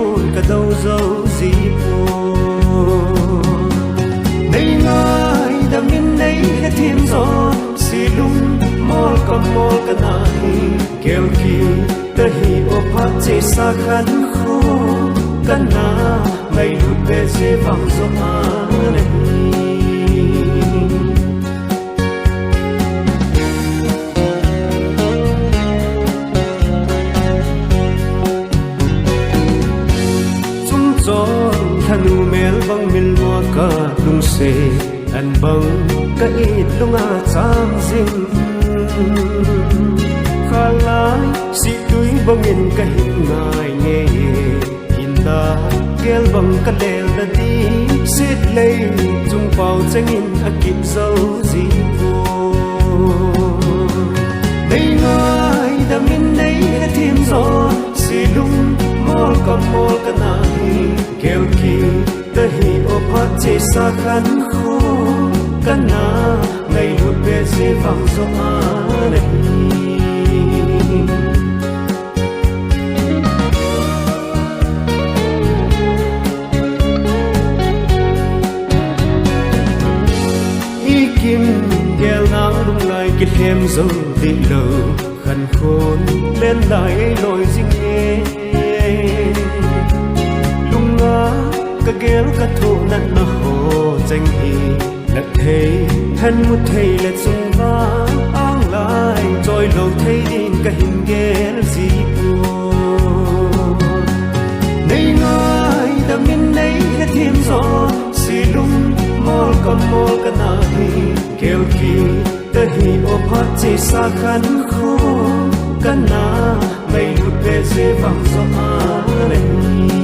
phun cả đâu dấu gì buồn đây ngay đam in đây hết thêm gió xì lung mol cả nai kêu kỳ ta hi ô phát chế xa khăn khô căn na ngày lụt về dễ vang gió này thanu mel bang mil mua ka lung se an bang ka it lunga chang jing khalai si tui bang in ka hin ngai nge inda gel bang ka lel da di sit lei chung pau chang in akip zo ji vo nei ngai da min nei ha tim zo si lung mol ka nai kêu kỳ ta hi ô phát chế xa khăn khô căn na ngày lụt về dễ vang gió này ý kim gheo ngang đúng lại cái thêm dấu đi lờ khăn khôn lên lại lối dinh nghe ka gel ka thu nan na ho chang hi na thei han mu thei le chung va ang lai choi lo thei din ka hin gel si pu nei ngai da min nei ha thêm gió si lung mol ka na hi kêu ki ta hi ô phát chế xa khăn khô căn na ngày lụt về dễ vang gió này